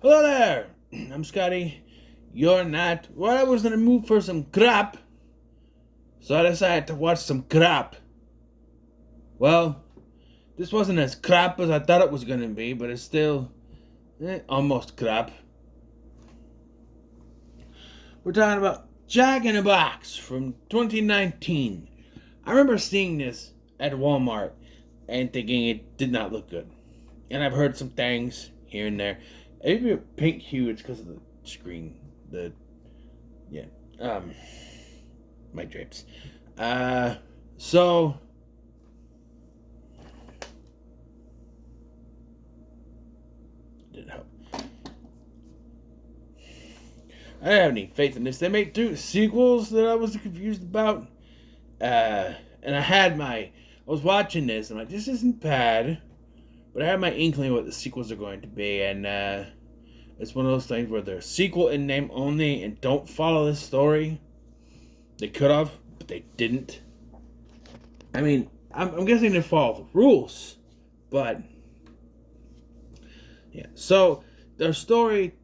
Hello there! I'm Scotty. You're not. Well, I was in the mood for some crap, so I decided to watch some crap. Well, this wasn't as crap as I thought it was gonna be, but it's still almost crap. We're talking about Jack in a Box from 2019. I remember seeing this at Walmart and thinking it did not look good. And I've heard some things here and there. Maybe a pink hue, it's because of the screen. Yeah, um, my drapes. So, didn't help. I didn't have any faith in this. They made two sequels that I was confused about. And I was watching this, and I'm like, this isn't bad. But I had my inkling what the sequels are going to be, and it's one of those things where they're sequel in name only and don't follow the story. They could have, but they didn't. I mean, I'm guessing they follow the rules, but yeah. So the story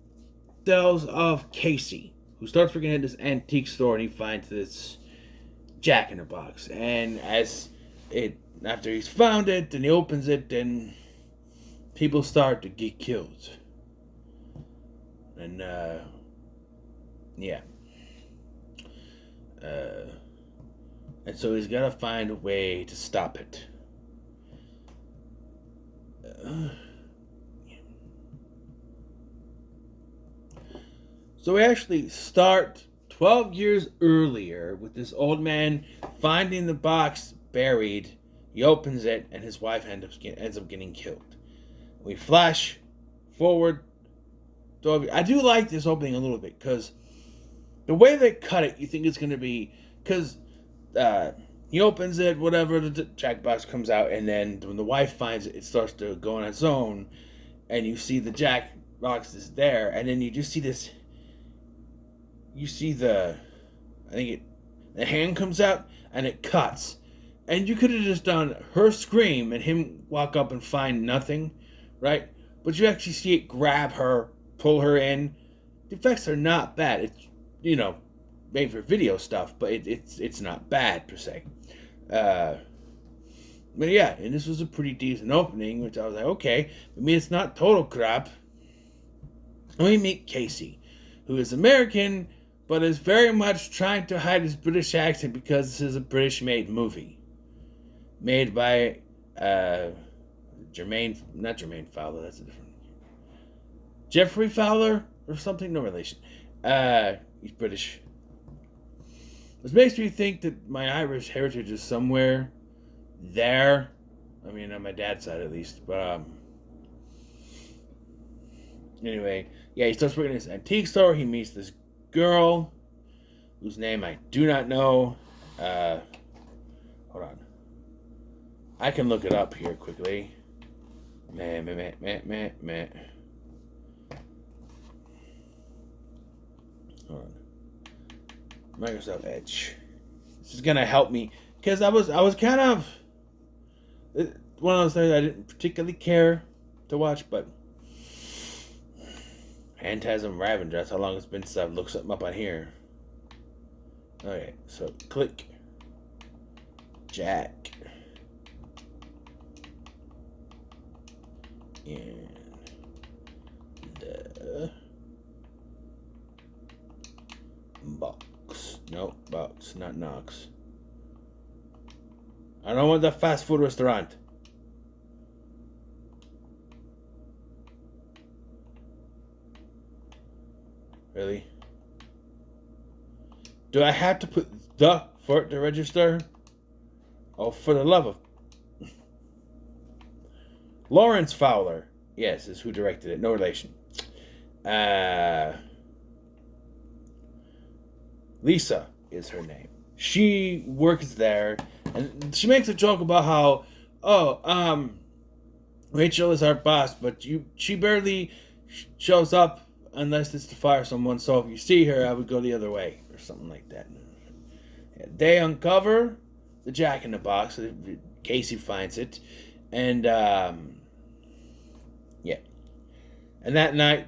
tells of Casey, who starts working at this antique store, and he finds this Jack in a Box, and after he's found it and he opens it, and people start to get killed. And, yeah. And so he's got to find a way to stop it. So we actually start 12 years earlier with this old man finding the box buried. He opens it, and his wife ends up getting killed. We flash forward. I do like this opening a little bit because the way they cut it, you think it's going to be because he opens it, whatever, the Jack box comes out, and then when the wife finds it, it starts to go on its own, and you see the Jack box is there, and then you just see this. You see the hand comes out and it cuts, and you could have just done her scream and him walk up and find nothing, right? But you actually see it grab her, pull her in. The effects are not bad. It's made for video stuff, but it's not bad per se. But yeah, and this was a pretty decent opening, which I was like, okay. I mean, it's not total crap. And we meet Casey, who is American, but is very much trying to hide his British accent because this is a British-made movie. Made by not Jermaine Fowler, that's a different... Jeffrey Fowler or something, no relation. He's British. This makes me think that my Irish heritage is somewhere there. I mean, on my dad's side at least, but anyway, yeah, he starts working in this antique store. He meets this girl whose name I do not know. Hold on. I can look it up here quickly. Hold on. Microsoft Edge. This is gonna help me because I was kind of one of those things I didn't particularly care to watch, but Phantasm Ravenger, that's how long it's been since I've looked something up on here. Okay, so click Jack. And the box. No, box, not Knox. I don't want the fast food restaurant. Really? Do I have to put the for it to register? Oh, for the love of... Lawrence Fowler. Yes, is who directed it. No relation. Lisa is her name. She works there, and she makes a joke about how, Rachel is our boss, but she barely shows up unless it's to fire someone, so if you see her, I would go the other way, or something like that. They uncover the Jack in the Box. Casey finds it, and yeah. And that night,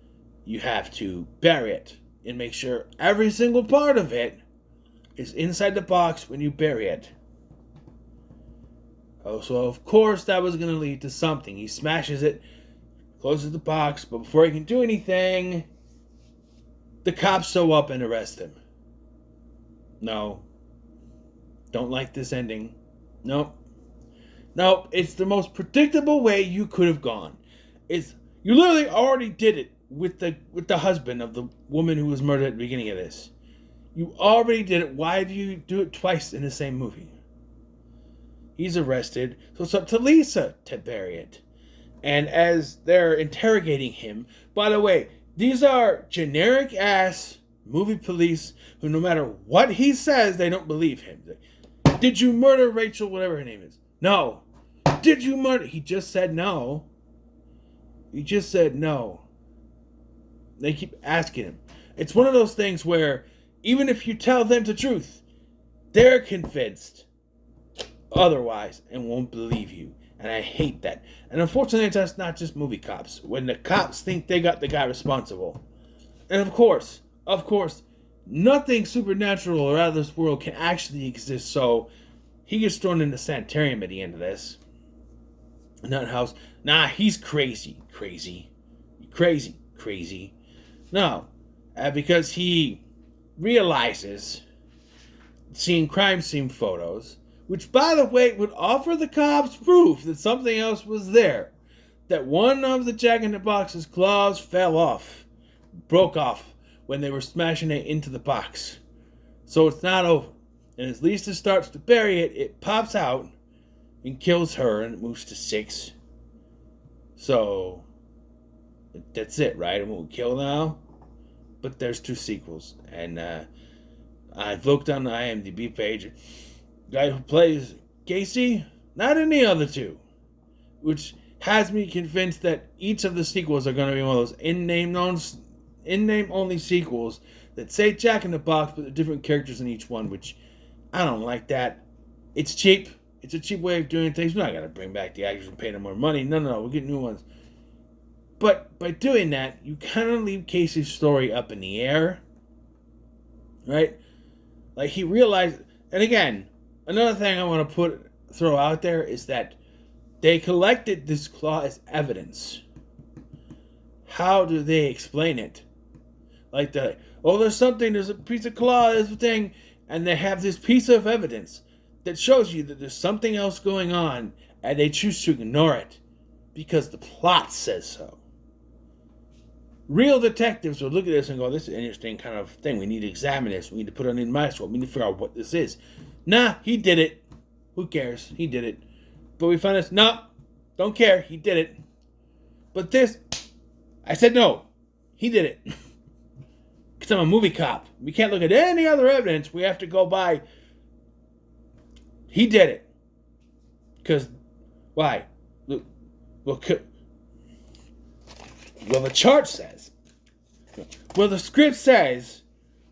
you have to bury it and make sure every single part of it is inside the box when you bury it. Oh, so of course that was going to lead to something. He smashes it, closes the box, but before he can do anything, the cops show up and arrest him. No. Don't like this ending. Nope. Nope. It's the most predictable way you could have gone. You literally already did it with the husband of the woman who was murdered at the beginning of this. You already did it. Why do you do it twice in the same movie? He's arrested, so it's up to Lisa to bury it. And as they're interrogating him, by the way, these are generic ass movie police who, no matter what he says, they don't believe him. Did you murder Rachel, whatever her name is? No. Did you murder? He just said no. He just said no. They keep asking him. It's one of those things where even if you tell them the truth, they're convinced otherwise and won't believe you. And I hate that. And unfortunately, that's not just movie cops. When the cops think they got the guy responsible. And of course, nothing supernatural or out of this world can actually exist. So he gets thrown in the sanitarium at the end of this. Nut house. Nah, he's crazy. No. Because he realizes, seeing crime scene photos, which, by the way, would offer the cops proof that something else was there. That one of the Jack-in-the-Box's claws broke off when they were smashing it into the box. So it's not over. And as Lisa starts to bury it, it pops out and kills her, and it moves to 6. So that's it, right? It won't kill now. But there's 2 sequels. And I've looked on the IMDb page. Guy who plays Casey, not in the other 2, which has me convinced that each of the sequels are going to be one of those in-name only sequels that say Jack in the Box, but the different characters in each one, which I don't like that. It's cheap. It's a cheap way of doing things. We're not going to bring back the actors and pay them more money. No, we'll get new ones. But by doing that, you kind of leave Casey's story up in the air, right? Like, he realized, and again, another thing I want to throw out there is that they collected this claw as evidence. How do they explain it? Like, there's a piece of claw, there's a thing, and they have this piece of evidence that shows you that there's something else going on, and they choose to ignore it because the plot says so. Real detectives would look at this and go, this is an interesting kind of thing. We need to examine this. We need to put it in the microscope. We need to figure out what this is. Nah, he did it. Who cares? He did it. But we found this. No, don't care. He did it. But this, I said no. He did it. Because I'm a movie cop. We can't look at any other evidence. We have to go by, he did it. Because, why? Well, the chart says. Well, the script says.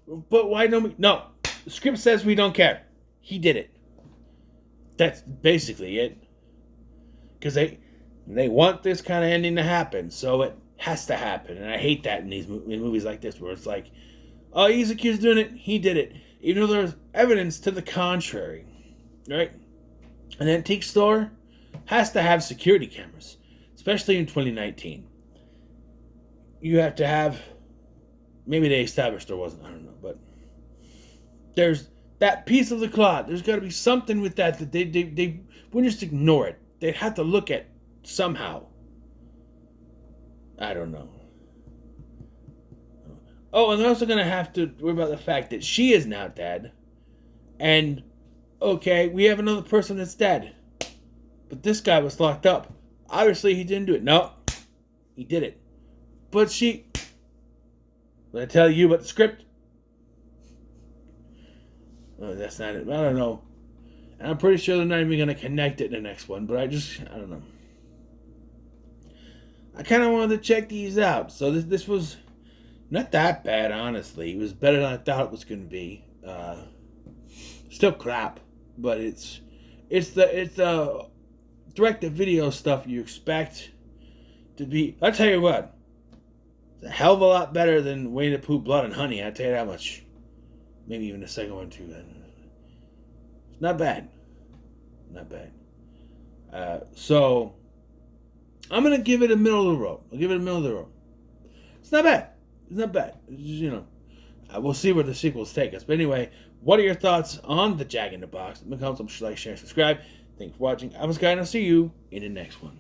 But why don't we? No. The script says we don't care. He did it. That's basically it. Because they want this kind of ending to happen. So it has to happen. And I hate that in movies like this. Where it's like, oh, he's accused of doing it. He did it. Even though there's evidence to the contrary. Right? An antique store has to have security cameras. Especially in 2019. You have to have, maybe they established there wasn't, I don't know, but there's that piece of the cloth. There's got to be something with that they wouldn't just ignore it. They'd have to look at somehow. I don't know. Oh, and they're also going to have to worry about the fact that she is now dead. And, okay, we have another person that's dead. But this guy was locked up. Obviously, he didn't do it. No, he did it. But did I tell you about the script? Oh, that's not it. I don't know. And I'm pretty sure they're not even going to connect it in the next one. But I don't know. I kind of wanted to check these out. So this was not that bad, honestly. It was better than I thought it was going to be. Still crap. But it's the direct-to-video stuff you expect to be. I'll tell you what. It's a hell of a lot better than Winnie the Pooh Blood and Honey, I'll tell you that much. Maybe even the second one too. It's not bad. Not bad. So I'm gonna give it a middle of the road. I'll give it a middle of the road. It's not bad. It's not bad. It's just, we'll see where the sequels take us. But anyway, what are your thoughts on the Jack in the Box? Make comments, like, share, subscribe. Thanks for watching. I was Guy, and I'll see you in the next one.